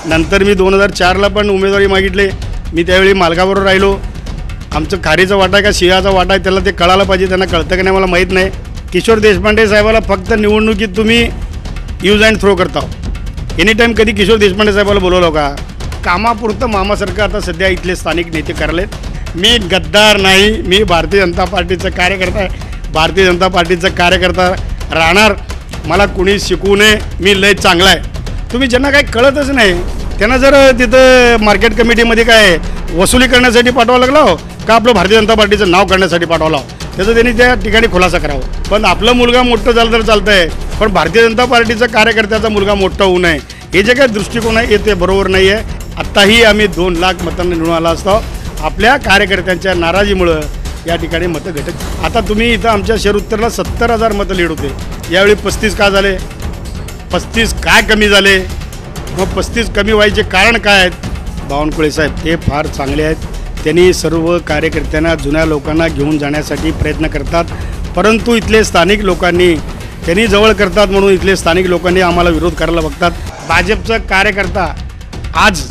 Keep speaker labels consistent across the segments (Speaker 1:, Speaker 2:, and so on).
Speaker 1: नंतर मी 2004ला पण उमेदवारी मागितली. मी त्यावेळी मालकाबरोबर राहिलो. आमचं खारीचा वाटा आहे का सिंहाचा वाटा आहे त्याला ते कळायला पाहिजे. त्यांना कळतं की नाही मला माहीत नाही. किशोर देशपांडे साहेबाला फक्त निवडणुकीत तुम्ही यूज अँड थ्रो करता. एनी टाईम कधी किशोर देशपांडे साहेबाला बोलवलं का? कामापुरतं मामासारखं आता सध्या इथले स्थानिक नेते करलेत. मी गद्दार नाही. मी भारतीय जनता पार्टीचा कार्यकर्ता आहे. भारतीय जनता पार्टीचा कार्यकर्ता राहणार. मला कुणी शिकवू नये. मी लय चांगला आहे. तुम्ही ज्यांना काही कळतच नाही त्यांना जर तिथं मार्केट कमिटीमध्ये काय वसुली करण्यासाठी पाठवावं लागलं हो का आपलं भारतीय जनता पार्टीचं नाव करण्यासाठी पाठवलं त्याचं त्यांनी त्या ठिकाणी खुलासा करावा. पण आपला मुलगा मोठं झालं तर चालतं आहे पण भारतीय जनता पार्टीचा कार्यकर्त्याचा मुलगा मोठा होऊ नये हे जे काही दृष्टिकोन आहे ते बरोबर नाही आहे. आत्ताही आम्ही 2 लाख मतांनी निवडून आला असतो. आपल्या कार्यकर्त्यांच्या नाराजीमुळं या ठिकाणी मतं घटक. आता तुम्ही इथं आमच्या शहर उत्तरला 70,000 मतं लीड होते. यावेळी 35 का झाले? 35 काय कमी झाले? मग 35 कमी व्हायचे कारण काय आहेत? बावनकुळे साहेब ते फार चांगले आहेत. त्यांनी सर्व कार्यकर्त्यांना जुन्या लोकांना घेऊन जाण्यासाठी प्रयत्न करतात. परंतु इथले स्थानिक लोकांनी त्यांनी जवळ करतात म्हणून इथले स्थानिक लोकांनी आम्हाला विरोध करायला बघतात. भाजपचा कार्यकर्ता आज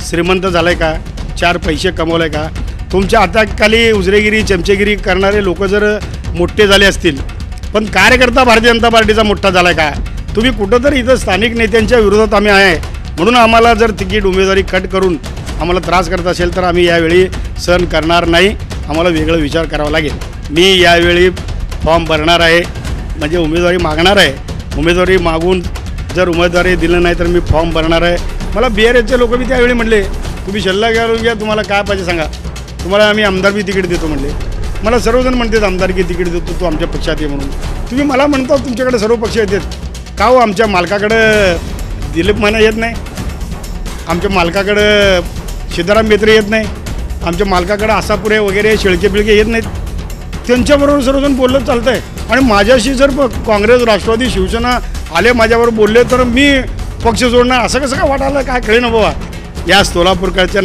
Speaker 1: श्रीमंत झाला आहे का? 4 पैसे कमवलं आहे का? तुमच्या हाताखाली उजरेगिरी चमचेगिरी करणारे लोक जर मोठे झाले असतील पण कार्यकर्ता भारतीय जनता पार्टीचा मोठा झाला आहे का? तुम्ही कुठंतरी इथं स्थानिक नेत्यांच्या विरोधात आम्ही आहे म्हणून आम्हाला जर तिकीट उमेदवारी कट करून आम्हाला त्रास करत असेल तर आम्ही यावेळी सहन करणार नाही. आम्हाला वेगळं विचार करावा लागेल. मी यावेळी फॉर्म भरणार आहे म्हणजे उमेदवारी मागणार आहे. उमेदवारी मागून जर उमेदवारी दिलं नाही तर मी फॉर्म भरणार आहे. मला BRSचे लोक मी त्यावेळी म्हणले तुम्ही सल्ला घालून घ्या तुम्हाला काय पाहिजे सांगा तुम्हाला आम्ही आमदारकी तिकीट देतो म्हणले. मला सर्वजण म्हणतात आमदारकी तिकीट देतो तू आमच्या पक्षात ये म्हणून. तुम्ही मला म्हणता तुमच्याकडे सर्व पक्ष येतात का हो? आमच्या मालकाकडं दिलीप माने येत नाही. आमच्या मालकाकडं सिद्धाराम बेत्रे येत नाही. आमच्या मालकाकडं आसापुरे वगैरे शेळके बिळके येत नाहीत. त्यांच्याबरोबर सर्वजण बोललं चालतं आहे. आणि माझ्याशी जर काँग्रेस राष्ट्रवादी शिवसेना आले माझ्यावर बोलले तर मी पक्ष सोडणार असं कसं काय वाटायला काय कळे ना बाबा. या सोलापूरकडच्या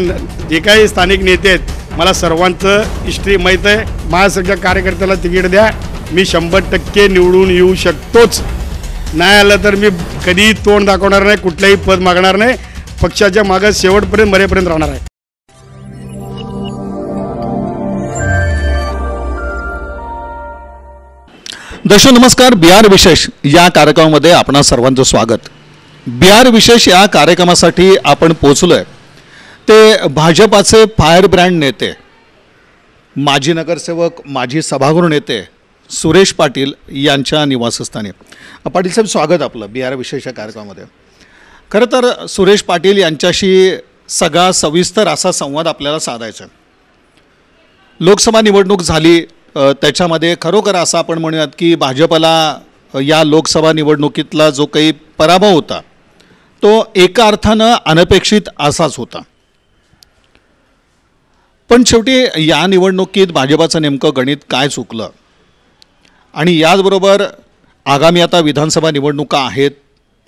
Speaker 1: जे काही स्थानिक नेते आहेत मला सर्वांचं हिस्ट्री माहीत आहे. माझ्यासारख्या कार्यकर्त्याला तिकीट द्या. मी 100% निवडून येऊ शकतोच. नाही आलं तर मी कधीही तोंड दाखवणार नाही. कुठलंही पद मागणार नाही. पक्षाच्या मागं शेवटपर्यंत मरेपर्यंत राहणार आहे.
Speaker 2: दर्शक नमस्कार. बिहार विशेष या कार्यक्रमामध्ये आपणा सर्वांचं स्वागत. बिहार विशेष या कार्यक्रमासाठी आपण पोहोचलोय ते भाजपाचे फायर ब्रँड नेते माजी नगरसेवक माजी सभागृह नेते सुरेश पाटील यांच्या निवासस्थानी. पाटील साहेब स्वागत आपलं बिहार विशेष या कार्यक्रमामध्ये. खरं तर सुरेश पाटील यांच्याशी सगळा सविस्तर असा संवाद आपल्याला साधायचा. लोकसभा निवडणूक झाली त्याच्यामध्ये खरोखर असं आपण म्हणूयात की भाजपला या लोकसभा निवडणुकीतला जो काही पराभव होता तो एका अर्थानं अनपेक्षित असाच होता. पण शेवटी या निवडणुकीत भाजपाचं नेमकं गणित काय चुकलं आणि याचबरोबर आगामी आता विधानसभा निवडणुका आहेत.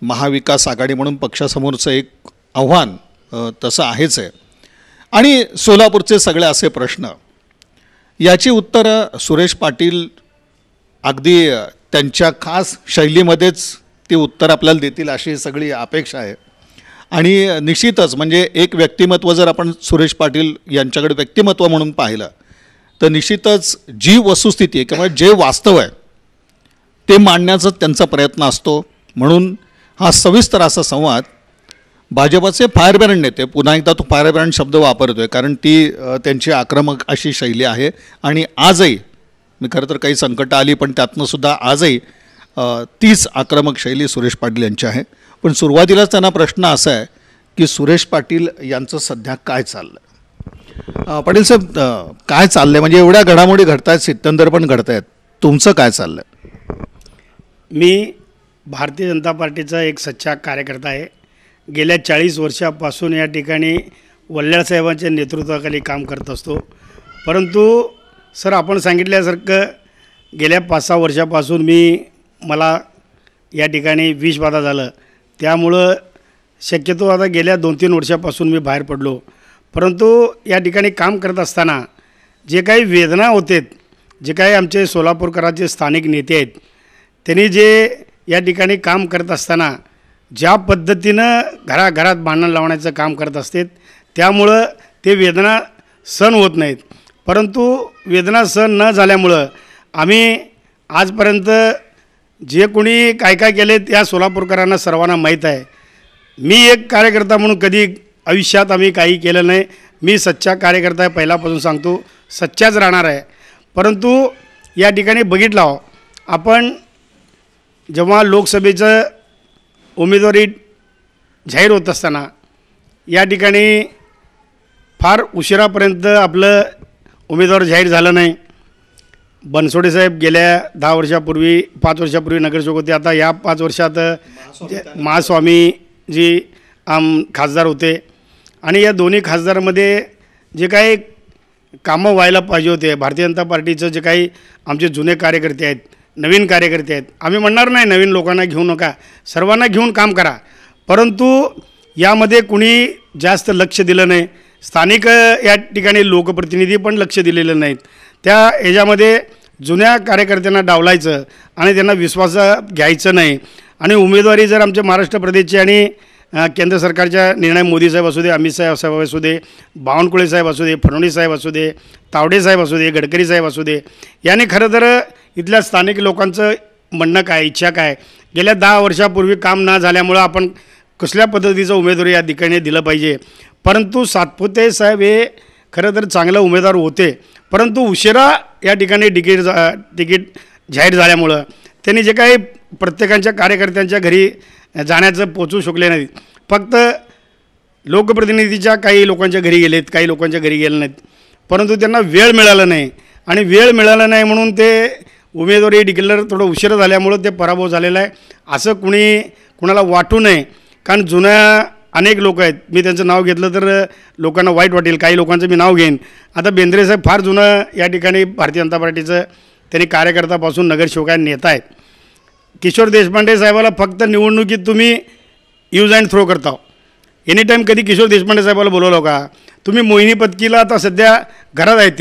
Speaker 2: महाविकास आघाडी म्हणून पक्षासमोरचं एक आव्हान तसं आहेच आहे आणि सोलापूरचे सगळे असे प्रश्न याची उत्तरं सुरेश पाटील अगदी त्यांच्या खास शैलीमध्येच ती उत्तर आपल्याला देतील अशी सगळी अपेक्षा आहे. आणि निश्चितच म्हणजे एक व्यक्तिमत्व जर आपण सुरेश पाटील यांच्याकडे व्यक्तिमत्व म्हणून पाहिलं तर निश्चितच जी वस्तुस्थिती आहे किंवा जे वास्तव आहे ते मांडण्याचा त्यांचा प्रयत्न असतो. म्हणून हा सविस्तर असा संवाद भाजपाचे फायर ब्रँड नेते पुन्हा एकदा तो फायर ब्रँड शब्द वापरतो आहे कारण ती त्यांची आक्रमक अशी शैली आहे. आणि आजही मी खरं तर काही संकटं आली पण त्यातनंसुद्धा आजही तीच आक्रमक शैली सुरेश पाटील यांची आहे. पण सुरुवातीलाच त्यांना प्रश्न असा आहे की सुरेश पाटील यांचं सध्या काय चाललं आहे? पाटील साहेब काय चाललं आहे म्हणजे एवढ्या घडामोडी घडत आहेत सित्तंदर पण घडत आहेत तुमचं काय चाललं आहे?
Speaker 1: मी भारतीय जनता पार्टीचा एक सच्चा कार्यकर्ता आहे. गेल्या 40 वर्षापासून या ठिकाणी वल्ल्याळसाहेबांच्या नेतृत्वाखाली काम करत असतो. परंतु सर आपण सांगितल्यासारखं गेल्या 5-6 वर्षापासून मला या ठिकाणी विषबाधा झालं. त्यामुळं शक्यतो आता गेल्या 2-3 वर्षापासून मी बाहेर पडलो. परंतु या ठिकाणी काम करत असताना जे काही वेदना होते जे काही आमचे सोलापूरकरांचे स्थानिक नेते आहेत त्यांनी जे या ठिकाणी काम करत असताना ज्या पद्धतीनं घराघरात भांडण लावण्याचं काम करत असतात त्यामुळं ते वेदना सहन होत नाहीत. परंतु वेदना सहन न झाल्यामुळं आम्ही आजपर्यंत जे कोणी काय काय केले त्या सोलापूरकरांना सर्वांना माहीत आहे. मी एक कार्यकर्ता म्हणून कधी आयुष्यात आम्ही काही केलं नाही. मी सच्चा कार्यकर्ता आहे, पहिल्यापासून सांगतो, सच्चाच राहणार आहे. परंतु या ठिकाणी बघितलं आपण जेव्हा लोकसभेचं उमेदवारी जाहीर होत असताना या ठिकाणी फार उशिरापर्यंत आपलं उमेदवार जाहीर झालं नाही. बनसोडे साहेब गेल्या 10 वर्षापूर्वी 5 वर्षापूर्वी नगरसेवक होते. आता या 5 वर्षात महास्वामी जी खासदार होते आणि या दोन्ही खासदारामध्ये जे काही कामं व्हायला पाहिजे होते, भारतीय जनता पार्टीचं जे काही आमचे जुने कार्यकर्ते आहेत, नवीन कार्यकर्ते आहेत, आम्ही म्हणणार नाही नवीन लोकांना घेऊ नका, सर्वांना घेऊन काम करा. परंतु यामध्ये कुणी जास्त लक्ष दिलं नाही. स्थानिक या ठिकाणी लोकप्रतिनिधी पण लक्ष दिलेलं नाहीत. त्या ह्याच्यामध्ये जुन्या कार्यकर्त्यांना डावलायचं आणि त्यांना विश्वासात घ्यायचं नाही. आणि उमेदवारी जर आमच्या महाराष्ट्र प्रदेशचे आणि केंद्र सरकारच्या निर्णय मोदी साहेब असू दे, अमित साहेब असू दे, बावनकुळे साहेब असू दे, फडणवीस साहेब असू दे, तावडे साहेब असू दे, गडकरी साहेब असू दे, यांनी खरं तर इथल्या स्थानिक लोकांचं म्हणणं काय, इच्छा काय, गेल्या 10 वर्षापूर्वी काम न झाल्यामुळं आपण कसल्या पद्धतीचं उमेदवारी या ठिकाणी दिलं पाहिजे. परंतु सातपुते साहेब हे खरं तर चांगले उमेदवार होते, परंतु उशिरा या ठिकाणी तिकीट जाहीर झाल्यामुळं त्यांनी जे काही प्रत्येकांच्या कार्यकर्त्यांच्या घरी जाण्याचं पोचू शकले नाहीत. फक्त लोकप्रतिनिधीच्या काही लोकांच्या घरी गेलेत, काही लोकांच्या घरी गेले नाहीत. परंतु त्यांना वेळ मिळाला नाही आणि वेळ मिळाला नाही म्हणून ते उमेदवारी डिक्लेअर थोडं उशिरा झाल्यामुळं ते पराभव झालेला आहे असं कुणाला वाटू नये. कारण जुन्या अनेक लोक आहेत, मी त्यांचं नाव घेतलं तर लोकांना वाईट वाटेल, काही लोकांचं मी नाव घेईन. आता बेंद्रे साहेब फार जुनं या ठिकाणी भारतीय जनता पार्टीचं त्यांनी कार्यकर्त्यापासून नगरसेवक नेता आहेत. किशोर देशपांडे साहेबाला फक्त निवडणुकीत तुम्ही यूज अँड थ्रो करता. एनी टाईम कधी किशोर देशपांडे साहेबाला बोलवलं का? तुम्ही मोहिनी पत्कीला आता सध्या घरात आहेत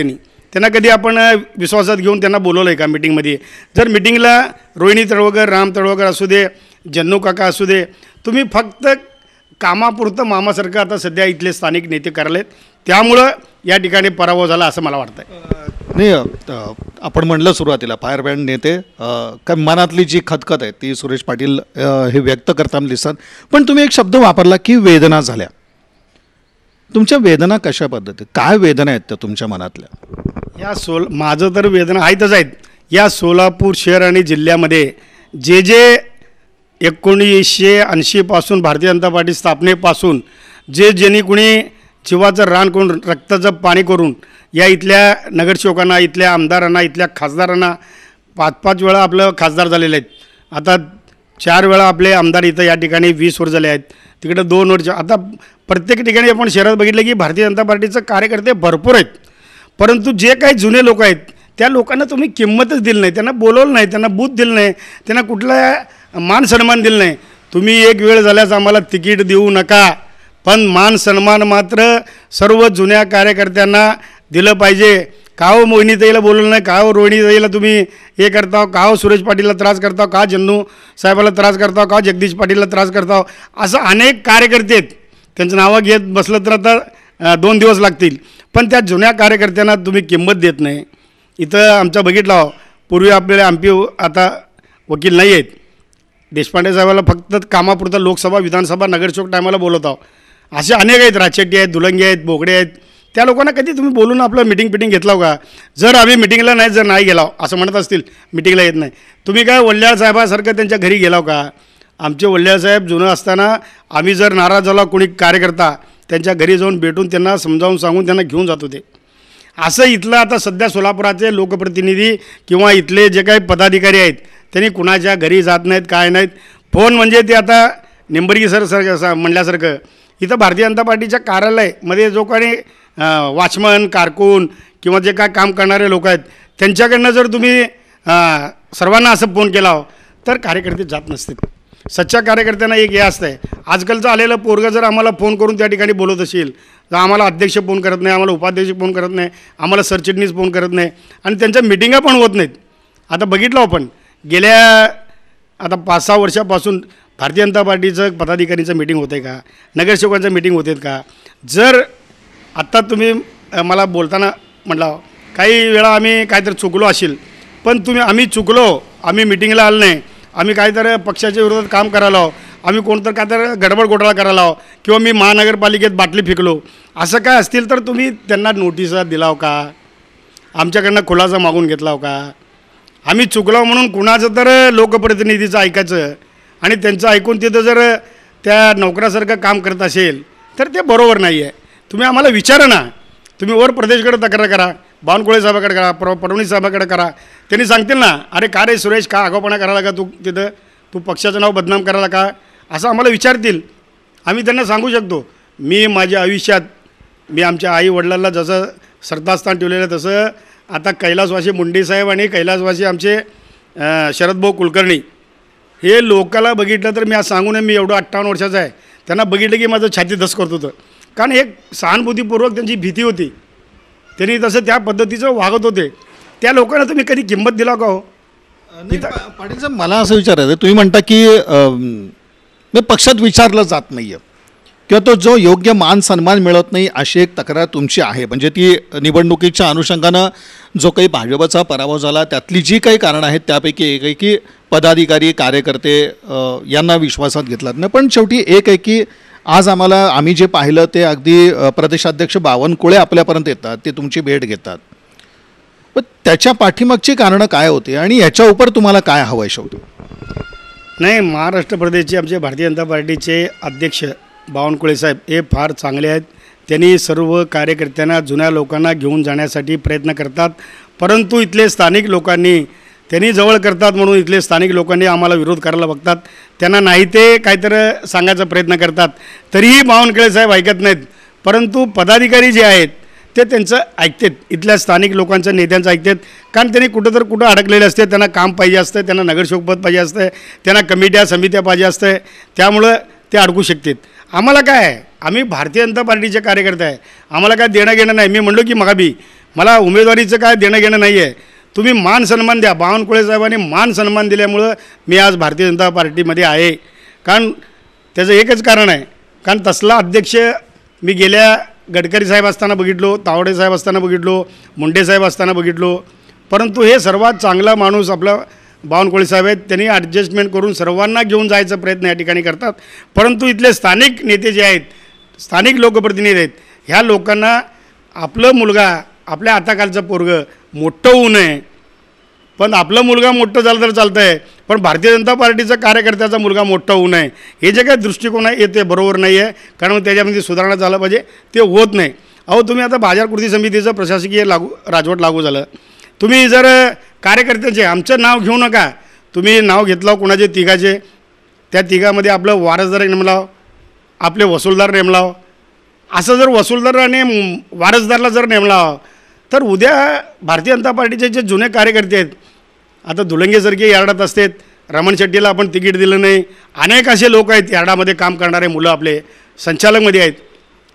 Speaker 1: त्यांना कधी आपण विश्वासात घेऊन त्यांना बोलवलं आहे का मीटिंगमध्ये? जर मीटिंगला रोहिणी तळवकर, राम तळवकर असू दे, जन्नू काका असू दे, तुम्ही फक्त कामापुरतं मामासारखं आता सध्या इथले स्थानिक नेते करालेत, त्यामुळं या ठिकाणी पराभव झाला असं मला वाटतं आहे.
Speaker 2: नाही, आपण म्हणलं सुरुवातीला फायर ब्रँड नेते काय मनातली जी खतखत आहे ती सुरेश पाटील हे व्यक्त करताना दिसतात. पण तुम्ही एक शब्द वापरला की वेदना झाल्या. तुमच्या वेदना कशा पद्धती, काय वेदना आहेत त्या तुमच्या मनातल्या?
Speaker 1: माझं तर वेदना आहेतच आहेत. या सोलापूर शहर आणि जिल्ह्यामध्ये जे 1980 पासून भारतीय जनता पार्टी स्थापनेपासून ज्यांनी कुणी जीवाचं रान करून रक्ताचं पाणी करून या इथल्या नगरसेवकांना, इथल्या आमदारांना, इथल्या खासदारांना 5-5 वेळा आपलं खासदार झालेले आहेत. आता 4 वेळा आपले आमदार इथं या ठिकाणी 20 वर्ष झाले आहेत, तिकडे 2 वर्ष. आता प्रत्येक ठिकाणी आपण शहरात बघितलं की भारतीय जनता पार्टीचं कार्यकर्ते भरपूर आहेत. परंतु जे काही जुने लोक आहेत त्या लोकांना तुम्ही किंमतच दिली नाही, त्यांना बोलवलं नाही, त्यांना बूथ दिलं नाही, त्यांना कुठला मान सन्मान दिलं नाही. तुम्ही एक वेळ झाल्यास आम्हाला तिकीट देऊ नका, पण मान सन्मान मात्र सर्व जुन्या कार्यकर्त्यांना दिलं पाहिजे. का हो मोहिनीताईला बोलवलं नाही, का हो रोहिणीताईला तुम्ही हे करता, का हो सुरेश पाटीलला त्रास करता, का जन्नू साहेबाला त्रास करता, का जगदीश पाटीलला त्रास करता, असं अनेक कार्यकर्ते आहेत. त्यांचं नावं घेत बसलं तर आता 2 दिवस लागतील. पण त्या जुन्या कार्यकर्त्यांना तुम्ही किंमत देत नाही. इथं आमचा बघितला पूर्वी आपल्याला MP आता वकील नाही आहेत, देशपांडे साहेबाला फक्त कामापुरता लोकसभा, विधानसभा, नगरसेवक टायमाला बोलवत आहो. असे अनेक आहेत, राचेट्टी आहेत, दुलंगे आहेत, बोगडे आहेत. त्या लोकांना कधी तुम्ही बोलून आपलं मिटिंग घेतला का? जर आम्ही मिटिंगला नाही गेला असं म्हणत असतील, मिटिंगला येत नाही, तुम्ही काय वल्ल्याळ साहेबासारखं त्यांच्या घरी गेलाव का? आमचे वल्ल्याळ साहेब जुनं असताना आम्ही जर नाराज झाला कोणी कार्यकर्ता, त्यांच्या घरी जाऊन भेटून त्यांना समजावून सांगून त्यांना घेऊन जात होते. असं इथलं आता सध्या सोलापुराचे लोकप्रतिनिधी किंवा इथले जे काही पदाधिकारी आहेत त्यांनी कुणाच्या घरी जात नाहीत, काय नाहीत. फोन म्हणजे ते आता निंबर्गी सर म्हणल्यासारखं इथं भारतीय जनता पार्टीच्या कार्यालयामध्ये जो काही वॉचमन, कारकून किंवा जे काय काम करणारे लोक आहेत त्यांच्याकडनं जर तुम्ही सर्वांना असं फोन केला तर कार्यकर्ते जात नसतील. सच्च्या कार्यकर्त्यांना एक हे असतं आहे, आजकालचं आलेलं पोरगं जर आम्हाला फोन करून त्या ठिकाणी बोलत असेल तर आम्हाला अध्यक्ष फोन करत नाही, आम्हाला उपाध्यक्ष फोन करत नाही, आम्हाला सरचिटणीस फोन करत नाही आणि त्यांच्या मिटिंगा पण होत नाहीत. आता बघितलं आपण गेल्या आता 5-6 वर्षापासून भारतीय जनता पार्टीचं पदाधिकारीचं मीटिंग होते का, नगरसेवकांचं मीटिंग होते का? जर आत्ता तुम्ही मला बोलताना म्हटलं काही वेळा आम्ही काहीतरी चुकलो असेल, पण आम्ही चुकलो, आम्ही मिटिंगला आलो नाही, आम्ही काहीतरी पक्षाच्या विरोधात काम करायला, आम्ही कोणतं काहीतरी गडबड घोटाळा करायला, किंवा मी महानगरपालिकेत बाटली फेकलो, असं काय असतील तर तुम्ही त्यांना नोटिसा दिलाव का? आमच्याकडनं खुलासा मागून घेतला का? आम्ही चुकलो म्हणून कुणाचं तर लोकप्रतिनिधीचं ऐकायचं आणि त्यांचं ऐकून तिथं जर त्या नोकरासारखं काम करत असेल तर ते बरोबर नाही आहे. तुम्ही आम्हाला विचारा ना, तुम्ही वर प्रदेशकडे तक्रार करा, बावनकुळे साहेबाकडे करा, फडणवीस साहेबाकडे करा, त्यांनी सांगतील ना, अरे का रे सुरेश, का आगाऊपणा करायला का तू तिथं, तू पक्षाचं नाव बदनाम करायला का, असं आम्हाला विचारतील. आम्ही त्यांना सांगू शकतो. मी माझ्या आयुष्यात मी आमच्या आई वडिलांना जसं श्रद्धास्थान ठेवलेलं तसं आता कैलासवासी मुंडेसाहेब आणि कैलासवासी आमचे शरदभाऊ कुलकर्णी हे लोकाला बघितलं तर मी आज सांगू नये, मी एवढं 58 वर्षाचा आहे, त्यांना बघितलं की माझं छाती धस करत होतं. कारण एक सहानुभूतीपूर्वक त्यांची भीती होती, त्यांनी तसं त्या पद्धतीचं वागत होते. त्या लोकांना तुम्ही कधी किंमत दिला का हो?
Speaker 2: पाटील साहेब, मला असं विचारायचं आहे, तुम्ही म्हणता की पक्षात विचारलं जात नाही आहे किंवा तो जो योग्य मान सन्मान मिळत नाही अशी एक तक्रार तुमची आहे. म्हणजे ती निवडणुकीच्या अनुषंगानं जो काही भाजपचा पराभव झाला त्यातली जी काही कारणं आहेत त्यापैकी एक आहे की पदाधिकारी कार्यकर्ते यांना विश्वासात घेतलात नाही. पण शेवटी एक आहे की आज आम्ही जे पाहिलं ते अगदी प्रदेशाध्यक्ष बावनकुळे आपल्यापर्यंत येतात, ते तुमची भेट घेतात. पण त्याच्या पाठीमागची कारणं काय होते आणि याच्या उपर तुम्हाला काय हवं आहे शेवटी?
Speaker 1: नाही, महाराष्ट्र प्रदेशचे आमचे भारतीय जनता पार्टीचे अध्यक्ष बावनकुळे साहेब हे फार चांगले आहेत. त्यांनी सर्व कार्यकर्त्यांना, जुन्या लोकांना घेऊन जाण्यासाठी प्रयत्न करतात. परंतु इथले स्थानिक लोकांनी त्यांनी जवळ करतात म्हणून इथले स्थानिक लोकांनी आम्हाला विरोध करायला बघतात. त्यांना नाही ते काहीतरी सांगायचा प्रयत्न करतात, तरीही बावनकुळे साहेब ऐकत नाहीत. परंतु पदाधिकारी जे आहेत ते त्यांचं ऐकतात, इथल्या स्थानिक लोकांचं, नेत्यांचं ऐकतात. कारण त्यांनी कुठं अडकलेले असते, त्यांना काम पाहिजे असतं, त्यांना नगरसेवकपद पाहिजे असतं, त्यांना कमिट्या समित्या पाहिजे असतं, त्यामुळं ते अडकू शकतात. आम्हाला काय आहे, आम्ही भारतीय जनता पार्टीचे कार्यकर्ते आहे, आम्हाला काय देणं घेणं नाही. मी म्हणलो की मगाबी मला उमेदवारीचं काय देणं घेणं नाही आहे. तुम्ही मान सन्मान द्या. बावनकुळे साहेबांनी मान सन्मान दिल्यामुळं मी आज भारतीय जनता पार्टीमध्ये आहे. कारण त्याचं एकच कारण आहे, कारण तसला अध्यक्ष मी गेल्या गडकरी साहेब असताना बघितलो, तावडे साहेब असताना बघितलो, मुंडे साहेब असताना बघितलो. परंतु हे सर्वात चांगला माणूस आपला बावनकुळे साहेब आहेत. त्यांनी ॲडजस्टमेंट करून सर्वांना घेऊन जायचा प्रयत्न या ठिकाणी करतात. परंतु इथले स्थानिक नेते जे आहेत, स्थानिक लोकप्रतिनिधी आहेत, ह्या लोकांना आपलं मुलगा, आपल्या हाताखालचं पोरगं मोठं होऊ नये. पण आपलं मुलगा मोठं झालं तर चालतं आहे, पण भारतीय जनता पार्टीचा कार्यकर्त्याचा मुलगा मोठा होऊ नये, हे जे काही दृष्टिकोन आहे ते बरोबर नाही आहे. कारण त्याच्यामध्ये सुधारणा झालं पाहिजे, ते होत नाही. अहो, तुम्ही आता बाजार कृती समितीचं प्रशासकीय राजवट लागू झालं. तुम्ही जर कार्यकर्त्याचे आमचं नाव घेऊ नका, तुम्ही नाव घेतलं कोणाचे तिघाचे, त्या तिघामध्ये आपलं वारसदार नेमलाव, आपले वसूलदार नेमलाव, असं जर वसूलदार आणि वारसदारला जर नेमलाव तर उद्या भारतीय जनता पार्टीचे जे जुने कार्यकर्ते आहेत, आता धुलंगेसारखे यार्डात असतात, रमण शेट्टीला आपण तिकीट दिलं नाही, अनेक असे लोक आहेत यार्डामध्ये काम करणारे मुलं आपले संचालकमध्ये आहेत,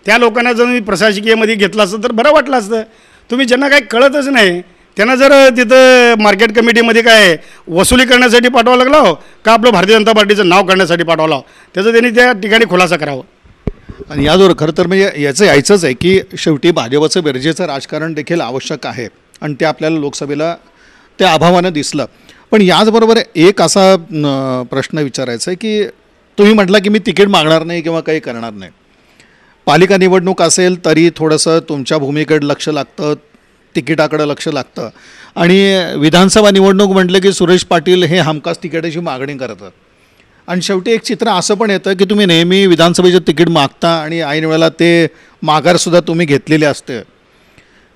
Speaker 1: त्या लोकांना जर मी प्रशासकीयमध्ये घेतलं असतं तर बरं वाटलं असतं. तुम्ही ज्यांना काही कळतच नाही त्यांना जर तिथं मार्केट कमिटीमध्ये काय वसुली करण्यासाठी पाठवावं लागलं हो का आपलं भारतीय जनता पार्टीचं नाव करण्यासाठी पाठवलं हो, त्याचं त्यांनी त्या ठिकाणी खुलासा करावा.
Speaker 2: आणि याचबरोबर खरं तर म्हणजे याचं यायचंच आहे की शेवटी भाजपचं बेरजेचं राजकारण देखील आवश्यक आहे आणि ते आपल्याला लोकसभेला त्या अभावानं दिसलं. पण याचबरोबर एक असा प्रश्न विचारायचा आहे की तुम्ही म्हटलं की मी तिकीट मागणार नाही किंवा काही करणार नाही. पालिका निवडणूक असेल तरी थोडंसं तुमच्या भूमिकेकडे लक्ष लागतं, तिकिटाकडं लक्ष लागतं. आणि विधानसभा निवडणूक म्हटलं की सुरेश पाटील हे हमखास तिकिटाची मागणी करतात. आणि शेवटी एक चित्र असं पण येतं की तुम्ही नेहमी विधानसभेचं तिकीट मागता आणि ऐन वेळेला ते माघारसुद्धा तुम्ही घेतलेले असते.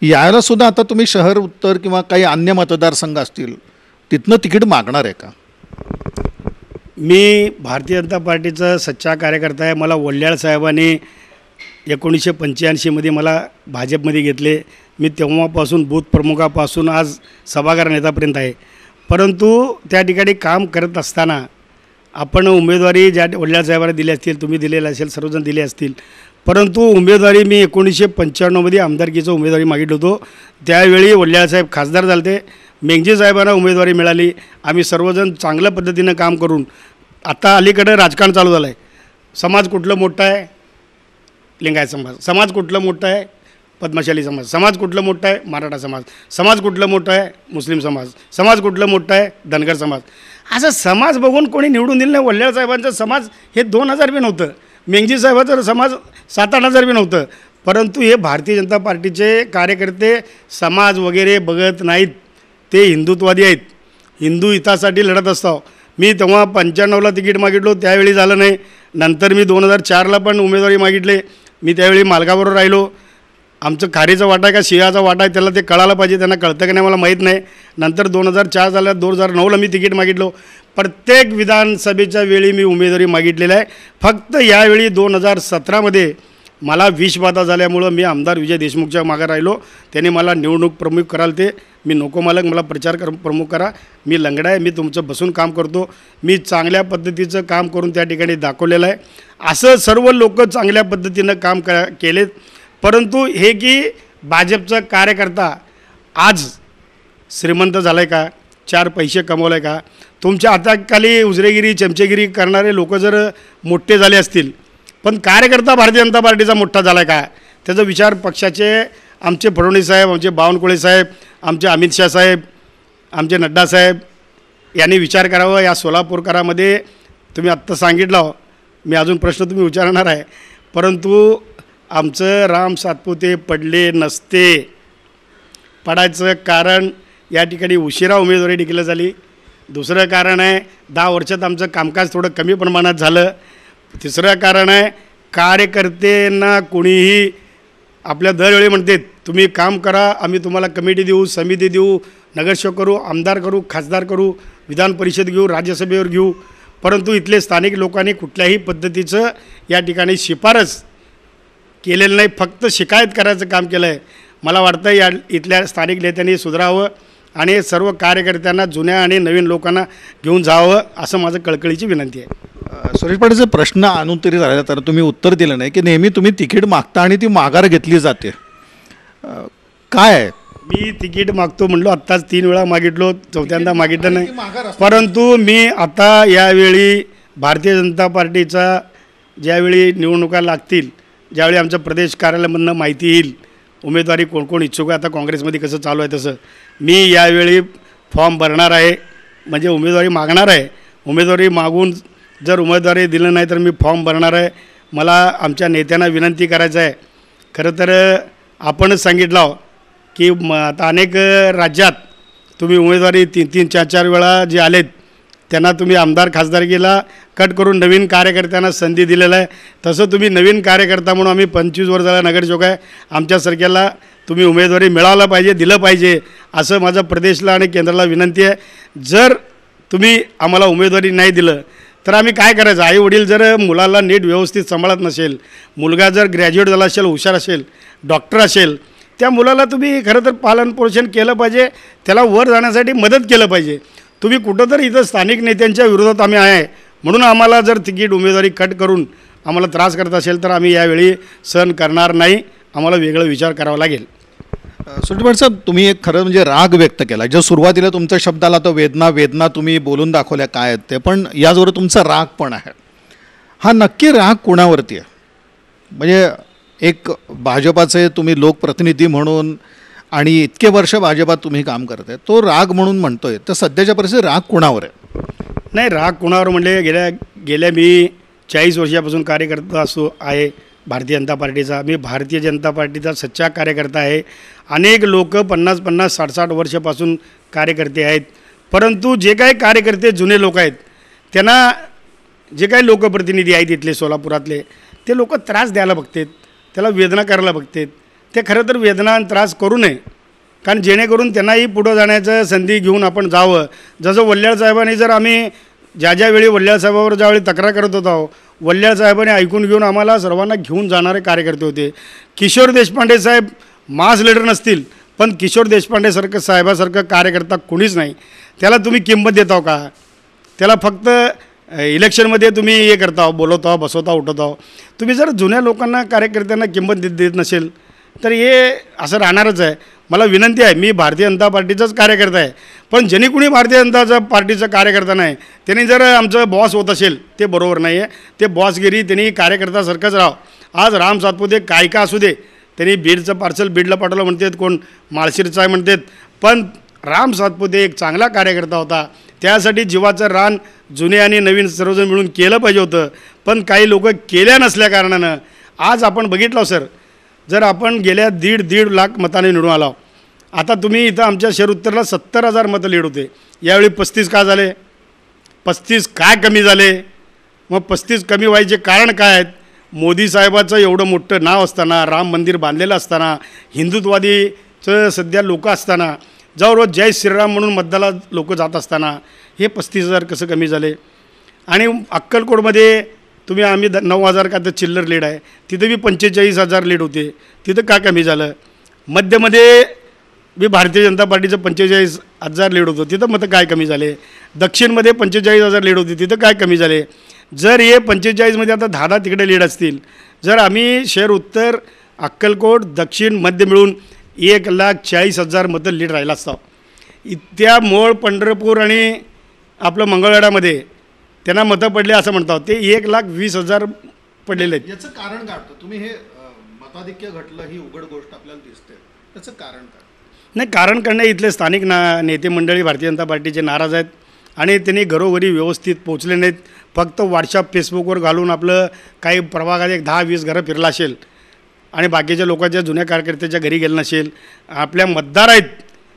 Speaker 2: यायलासुद्धा आता तुम्ही शहर उत्तर किंवा काही अन्य मतदारसंघ असतील तिथनं तिकीट मागणार आहे का?
Speaker 1: मी भारतीय जनता पार्टीचा सच्चा कार्यकर्ता आहे. मला वल्याळ साहेबांनी 1985मध्ये मला भाजपमध्ये घेतले. मी तेव्हापासून बूथ प्रमुखापासून आज सभागार नेतापर्यंत आहे. परंतु त्या ठिकाणी काम करत असताना आपण उमेदवारी ज्या वल्याळ साहेबांना दिली असतील, तुम्ही दिलेलं असेल, सर्वजण दिले असतील, परंतु उमेदवारी मी 1995मध्ये आमदारकीचं उमेदवारी मागितलं होतो. त्यावेळी वल्याळ साहेब खासदार झाले, मेंगजी साहेबांना उमेदवारी मिळाली. आम्ही सर्वजण चांगल्या पद्धतीनं काम करून आता अलीकडे राजकारण चालू झालं आहे. समाज कुठलं मोठं आहे? लिंगायत समाज. समाज कुठलं मोठं आहे? पद्मशाली समाज. समाज कुठलं मोठं आहे? मराठा समाज. समाज कुठलं मोठं आहे? मुस्लिम समाज. समाज कुठलं मोठं आहे? धनगर समाज. असं समाज बघून कोणी निवडून दिलं नाही. वल्ल्याळ साहेबांचा समाज हे 2000 बी नव्हतं. मेंगजी साहेबांचं समाज 7-8 बी नव्हतं. परंतु हे भारतीय जनता पार्टीचे कार्यकर्ते समाज वगैरे बघत नाहीत. ते हिंदुत्ववादी आहेत. हिंदू हितासाठी लढत असतो. मी तेव्हा 95ला तिकीट मागितलो, त्यावेळी झालं नाही. नंतर मी 2004ला पण उमेदवारी मागितले. मी त्यावेळी मालकाबरोबर राहिलो. आमचं खारीचा वाटा आहे का शियाचा वाटा आहे त्याला ते कळायला पाहिजे. त्यांना कळतं की नाही मला माहीत नाही. नंतर 2004 झालं, 2009ला मी तिकीट मागितलो. प्रत्येक विधानसभेच्या वेळी मी उमेदवारी मागितलेली आहे. फक्त यावेळी 2017मध्ये मला विषबाधा झाल्यामुळं मी आमदार विजय देशमुखच्या मागं राहिलो. त्यांनी मला निवडणूक प्रमुख कराल ते. मी नको मालक, मला प्रचार प्रमुख करा. मी लंगडा आहे, मी तुमचं बसून काम करतो. मी चांगल्या पद्धतीचं काम करून त्या ठिकाणी दाखवलेलं आहे. असं सर्व लोक चांगल्या पद्धतीनं काम केलेत. परंतु हे की भाजपचा कार्यकर्ता आज श्रीमंत झाला आहे का? 4 पैसे कमवलं आहे का? तुमच्या हाताखाली उजरेगिरी चमचेगिरी करणारे लोक जर मोठे झाले असतील, पण कार्यकर्ता भारतीय जनता पार्टीचा मोठा झाला आहे का? त्याचा विचार पक्षाचे आमचे फडणवीस साहेब, आमचे बावनकुळे साहेब, आमचे अमित शाह साहेब, आमचे नड्डा साहेब यांनी विचार करावा. या सोलापूरकरामध्ये तुम्ही आत्ता सांगितलं, मी अजून प्रश्न तुम्ही विचारणार आहे. परंतु आमचं राम सातपुते पडले नसते. पडायचं कारण या ठिकाणी उशिरा उमेदवारी डिक्लेअर झाली. दुसरं कारण आहे 10 वर्षात आमचं कामकाज थोडं कमी प्रमाणात झालं. तिसरं कारण आहे कार्यकर्त्यांना कोणीही आपल्या दरवेळी म्हणते तुम्ही काम करा, आम्ही तुम्हाला कमिटी देऊ, समिती देऊ, नगरसेवक करू, आमदार करू, खासदार करू, विधान परिषद घेऊ, राज्यसभेवर घेऊ. परंतु इथले स्थानिक लोकांनी कुठल्याही पद्धतीचं या ठिकाणी शिफारस केलेलं नाही. फक्त शिकायत करायचं काम केलं आहे. मला वाटतं या इथल्या स्थानिक नेत्यांनी सुधारावं आणि सर्व कार्यकर्त्यांना जुन्या आणि नवीन लोकांना घेऊन जावं असं माझं कळकळीची विनंती आहे.
Speaker 2: सुरेश पाटीलचे प्रश्न आणून तरी झाला तर तुम्ही उत्तर दिलं नाही की नेहमी तुम्ही तिकीट मागता आणि ती माघार घेतली जाते. काय आहे?
Speaker 1: मी तिकीट मागतो म्हणलो, आत्ताच 3 वेळा मागितलो, चौथ्यांदा मागितलं नाही. परंतु मी आता यावेळी भारतीय जनता पार्टीचा ज्यावेळी निवडणुका लागतील, ज्यावेळी आमचं प्रदेश कार्यालयामधनं माहिती येईल उमेदवारी कोण कोण इच्छुक आहे, आता काँग्रेसमध्ये कसं चालू आहे तसं मी यावेळी फॉर्म भरणार आहे. म्हणजे उमेदवारी मागणार आहे. उमेदवारी मागून जर उमेदवारी दिलं नाही तर मी फॉर्म भरणार आहे. मला आमच्या नेत्यांना विनंती करायचं आहे. खरं तर आपणच सांगितलं की आता अनेक राज्यात तुम्ही उमेदवारी 3-3, 4-4 वेळा जे आलेत त्यांना तुम्ही आमदार खासदारकीला कट करून नवीन कार्यकर्त्यांना संधी दिलेलं आहे. तसं तुम्ही नवीन कार्यकर्ता म्हणून आम्ही 25 वर्षाला नगरसेवक आहे, आमच्यासारख्याला तुम्ही उमेदवारी मिळायला पाहिजे, दिलं पाहिजे असं माझं प्रदेशला आणि केंद्राला विनंती आहे. जर तुम्ही आम्हाला उमेदवारी नाही दिलं तर आम्ही काय करायचं? आई वडील जर मुलाला नीट व्यवस्थित सांभाळत नसेल, मुलगा जर ग्रॅज्युएट झाला असेल, हुशार असेल, डॉक्टर असेल, त्या मुलाला तुम्ही खरं तर पालनपोषण केलं पाहिजे, त्याला वर जाण्यासाठी मदत केलं पाहिजे. तुम्ही कुठंतरी इथं स्थानिक नेत्यांच्या विरोधात आम्ही आहे म्हणून आम्हाला जर तिकीट उमेदवारी कट करून आम्हाला त्रास करत असेल तर आम्ही यावेळी सहन करणार नाही. आम्हाला वेगळा विचार करावा लागेल.
Speaker 2: सुरेश पाटील साहेब, तुम्ही एक खरं म्हणजे राग व्यक्त केला. जो सुरुवातीला तुमच्या शब्दाला तो वेदना तुम्ही बोलून दाखवल्या काय आहेत ते, पण याचबरोबर तुमचा राग पण आहे. हा नक्की राग कोणावरती आहे? म्हणजे एक भाजपाचे तुम्ही लोकप्रतिनिधी म्हणून आणि इतके वर्ष भाजपात तुम्ही काम करताय, तो राग म्हणून म्हणतोय, तर सध्याच्या परिस्थितीत राग कोणावर आहे?
Speaker 1: नाही, राग कोणावर म्हणजे गेल्या मी 40 वर्षापासून कार्यकर्ता आहे भारतीय जनता पार्टीचा. मी भारतीय जनता पार्टीचा सच्चा कार्यकर्ता आहे. अनेक लोक 50-50, 60-60 वर्षापासून कार्यकर्ते आहेत. परंतु जे काही कार्यकर्ते जुने लोक आहेत त्यांना जे काही लोकप्रतिनिधी आहेत इथले सोलापुरातले ते लोक त्रास द्यायला बघतात, त्याला वेदना करायला बघतात. ते खरं तर वेदना आणि त्रास करू नये, कारण जेणेकरून त्यांनाही पुढं जाण्याचं संधी घेऊन आपण जावं. जसं वल्ल्याळ साहेबांनी जर आम्ही ज्या वेळी वल्ल्याळ साहेबावर ज्यावेळी तक्रार करत होतो, वल्ल्याळ साहेबांनी ऐकून घेऊन आम्हाला सर्वांना घेऊन जाणारे कार्यकर्ते होते. किशोर देशपांडे साहेब मास लीडर नसतील, पण किशोर देशपांडेसारखं साहेबासारखं कार्यकर्ता कोणीच नाही. त्याला तुम्ही किंमत देताव का? त्याला फक्त इलेक्शनमध्ये तुम्ही हे करता, बोलवता, बसवता, उठवता. तुम्ही जर जुन्या लोकांना कार्यकर्त्यांना किंमत देत नसेल तर हे असं राहणारच आहे. मला विनंती आहे, मी भारतीय जनता पार्टीचाच कार्यकर्ता आहे, पण ज्यांनी कुणी भारतीय जनता पार्टीचा कार्यकर्ता नाही त्यांनी जर आमचं बॉस होत असेल ते बरोबर नाही आहे. ते बॉसगिरी त्यांनी कार्यकर्त्यासारखंच राहावं. आज राम सातपुते काय का असू दे, त्यांनी बीडचं पार्सल बीडला पाठवलं म्हणतात, कोण माळशिरचं आहे म्हणतात, पण राम सातपुते एक चांगला कार्यकर्ता होता. त्यासाठी जीवाचं रान जुने आणि नवीन सर्वजण मिळून केलं पाहिजे होतं, पण काही लोक केल्या नसल्या कारणानं आज आपण बघितलं सर, जर आपण गेल्या दीड लाख मताने निवडून आलो. आता तुम्ही इथं आमच्या शहर उत्तरला 70,000 मतं लीड होते, यावेळी 35 का झाले? 35 काय कमी झाले? मग 35 कमी व्हायचे कारण काय आहेत? मोदी साहेबाचं एवढं मोठं नाव असताना, राम मंदिर बांधलेलं असताना, हिंदुत्ववादीचं सध्या लोक असताना, जवळ जय श्रीराम म्हणून मतदाला लोक जात असताना हे 35,000 कसं कमी झाले? आणि अक्कलकोटमध्ये आम्ही 9,000 का तर चिल्लर लीड आहे, तिथं बी 45,000 लीड होते, तिथं का कमी झालं? मध्यमध्ये बी भारतीय जनता पार्टीचं 45,000 लीड होतं, तिथं मतं काय कमी झाले? दक्षिणमध्ये 45,000 लीड होती, तिथं काय कमी झाले? जर हे 45मध्ये आता 10 तिकडे लीड असतील, जर आम्ही शहर उत्तर, अक्कलकोट, दक्षिण, मध्य मिळून 1,40,000 मतं लीड राहिला असता. इत्या मोळ, पंढरपूर आणि आपलं मंगळवेढामध्ये त्यांना मतं पडले असं म्हणतात, ते 1,20,000 पडलेले आहेत.
Speaker 2: याचं कारण काय? तुम्ही हे मताधिक्य घटलं ही उघड गोष्ट आपल्याला दिसते, त्याचं कारण काय?
Speaker 1: नाही, कारण करणे इथले स्थानिक नेते मंडळी भारतीय जनता पार्टीचे नाराज आहेत आणि त्यांनी घरोघरी व्यवस्थित पोचले नाहीत. फक्त व्हॉट्सअप फेसबुकवर घालून आपलं काही प्रभागात 10-20 घरं फिरला असेल आणि बाकीच्या लोकांच्या जुन्या कार्यकर्त्याच्या घरी गेलं नसेल. आपल्या मतदार आहेत,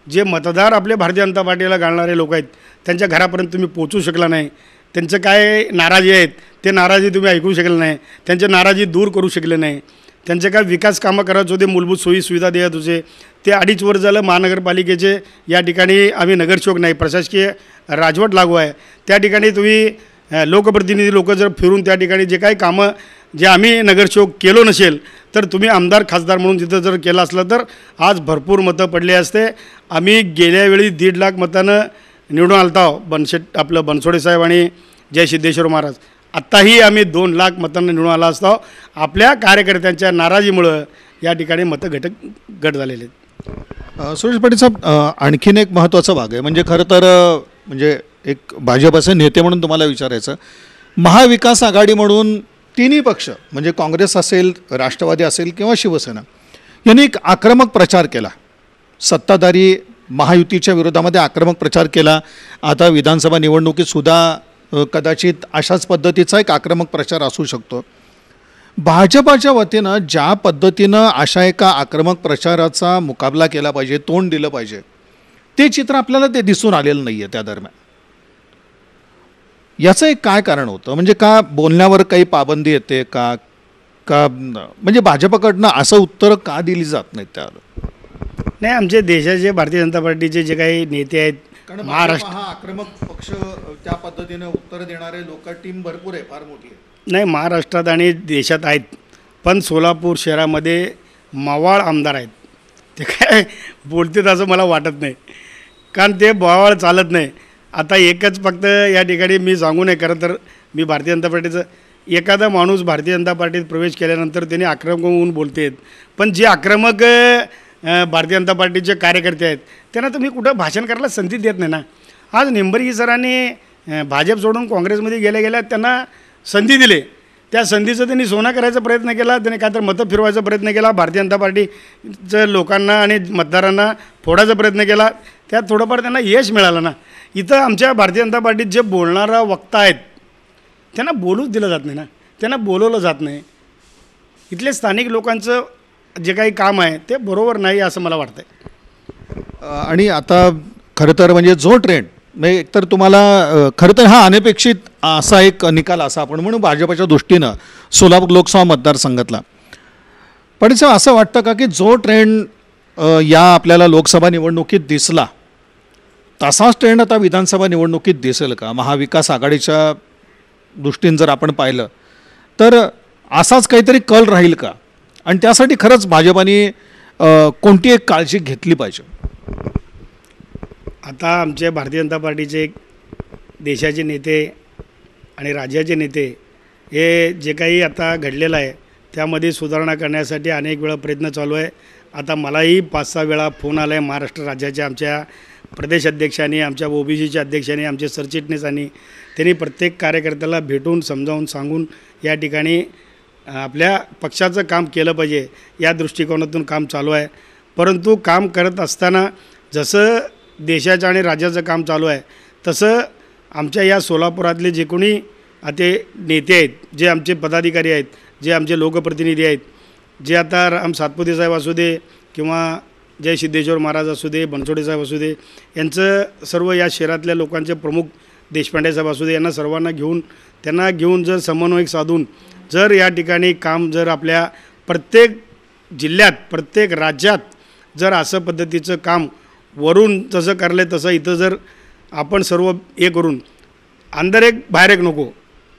Speaker 1: जे मतदार आपले भारतीय जनता पार्टीला घालणारे लोक आहेत, त्यांच्या घरापर्यंत तुम्ही पोचू शकला नाही. त्यांचं काय नाराजी आहेत ते नाराजी तुम्ही ऐकू शकले नाही, त्यांची नाराजी दूर करू शकले नाही. त्यांचे काय विकास कामं करायचे होते, मूलभूत सोयी सुविधा देत होते, ते 2.5 वर्ष झालं महानगरपालिकेचे या ठिकाणी आम्ही नगरसेवक नाही, प्रशासकीय राजवट लागू आहे. त्या ठिकाणी तुम्ही लोकप्रतिनिधी लोक जर फिरून त्या ठिकाणी जे काही कामं जे आम्ही नगरसेवक केलो नसेल, तर तुम्ही आमदार खासदार म्हणून तिथं जर केलं असलं तर आज भरपूर मतं पडले असते. आम्ही गेल्या वेळी 1.5 लाख मतानं निवडून आलतो, आपलं बनसोडे साहेब आणि जय सिद्धेश्वर महाराज. आत्ताही आम्ही 2 लाख मतांना निवडून आला असतो. आपल्या कार्यकर्त्यांच्या नाराजीमुळं या ठिकाणी मतं घट झालेले आहेत.
Speaker 2: सुरेश पाटील साहेब, आणखीन एक महत्त्वाचा भाग आहे, म्हणजे खरं तर म्हणजे एक भाजपचे नेते म्हणून तुम्हाला विचारायचं, महाविकास आघाडी म्हणून तिन्ही पक्ष म्हणजे काँग्रेस असेल, राष्ट्रवादी असेल किंवा शिवसेना यांनी एक आक्रमक प्रचार केला, सत्ताधारी महायुतीच्या विरोधामध्ये आक्रमक प्रचार केला. आता विधानसभा निवडणुकीतसुद्धा कदाचित अशाच पद्धतीचा एक आक्रमक प्रचार असू शकतो. भाजपाच्या वतीनं ज्या पद्धतीनं अशा एका आक्रमक प्रचाराचा मुकाबला केला पाहिजे, तोंड दिलं पाहिजे, ते चित्र आपल्याला ते दिसून आलेलं नाही आहे त्या दरम्यान. याचं एक काय कारण होतं? म्हणजे का बोलण्यावर काही पाबंदी येते का का म्हणजे भाजपकडनं असं उत्तरं का दिली जात नाहीत त्याला?
Speaker 1: नाही, आमचे देशाचे भारतीय जनता पार्टीचे जे काही नेते आहेत,
Speaker 2: महाराष्ट्र हा आक्रमक पक्ष, त्या पद्धतीने उत्तर देणारे लोक टीम भरपूर आहे, फार मोठी आहे.
Speaker 1: नाही, महाराष्ट्रात आणि देशात आहेत, पण सोलापूर शहरामध्ये मावाळ आमदार आहेत. ते काय बोलतात असं मला वाटत नाही, कारण ते मावाळ चालत नाही. आता एकच फक्त या ठिकाणी मी सांगू नये, खरं तर मी भारतीय जनता पार्टीचं, एखादा माणूस भारतीय जनता पार्टीत प्रवेश केल्यानंतर त्यांनी आक्रमक होऊन बोलते, पण जे आक्रमक भारतीय जनता पार्टीचे कार्यकर्ते आहेत त्यांना तुम्ही कुठं भाषण करायला संधी देत नाही ना. आज निंबर्गी सरांनी भाजप सोडून काँग्रेसमध्ये गेल्या त्यांना संधी दिली, त्या संधीचं त्यांनी सोना करायचा प्रयत्न केला, त्यांनी काय तर मतं फिरवायचा प्रयत्न केला, भारतीय जनता पार्टीचं लोकांना आणि मतदारांना फोडायचा प्रयत्न केला, त्यात थोडंफार त्यांना यश मिळालं ना. इथं आमच्या भारतीय जनता पार्टीत जे बोलणारा वक्ता आहेत त्यांना बोलूच दिलं जात नाही ना, त्यांना बोलवलं जात नाही. इथले स्थानिक लोकांचं जे काही काम आहे ते बरोबर नाही असं मला वाटतं आहे.
Speaker 2: आणि आता खरं तर म्हणजे जो ट्रेंड म्हणजे एकतर तुम्हाला खरं तर हा अनपेक्षित असा एक निकाल असा आपण म्हणून भाजपच्या दृष्टीनं सोलापूर लोकसभा मतदारसंघातला. पण असं वाटतं का की जो ट्रेंड या आपल्याला लोकसभा निवडणुकीत दिसला तसाच ट्रेंड आता विधानसभा निवडणुकीत दिसेल का? महाविकास आघाडीच्या दृष्टीने जर आपण पाहिलं तर असाच काहीतरी कल राहील का? आणि त्यासाठी खरंच भाजपाने कोणती एक काळजी घेतली पाहिजे?
Speaker 1: आता आमचे भारतीय जनता पार्टीचे देशाचे नेते आणि राज्याचे नेते हे जे काही आता घडलेलं आहे त्यामध्ये सुधारणा करण्यासाठी अनेक वेळा प्रयत्न चालू आहे आता मलाही 5-6 वेळा फोन आला आहे महाराष्ट्र राज्याच्या आमच्या प्रदेश अध्यक्षांनी, आमच्या OBCच्या अध्यक्षांनी, आमचे सरचिटणीसांनी. त्यांनी प्रत्येक कार्यकर्त्याला भेटून समजावून सांगून या ठिकाणी आपल्या पक्षाचं काम केलं पाहिजे या दृष्टिकोनातून काम चालू आहे. परंतु काम करत असताना जसं देशाचं आणि राज्याचं काम चालू आहे तसं आमच्या या सोलापुरातले जे कोणी ते नेते आहेत, जे आमचे पदाधिकारी आहेत, जे आमचे लोकप्रतिनिधी आहेत, जे आता राम सातपुते साहेब असू दे किंवा जय सिद्धेश्वर महाराज असू दे, बनसोडे साहेब असू दे, यांचं सर्व या शहरातल्या लोकांचे प्रमुख देशपांडे साहेब असू दे, यांना सर्वांना त्यांना घेऊन जर समन्वय साधून जर या ठिकाणी काम जर आपल्या प्रत्येक जिल्ह्यात प्रत्येक राज्यात जर असं पद्धतीचं काम वरून जसं करले तसं इथं जर आपण सर्व हे करून अंदर एक बाहेर एक नको,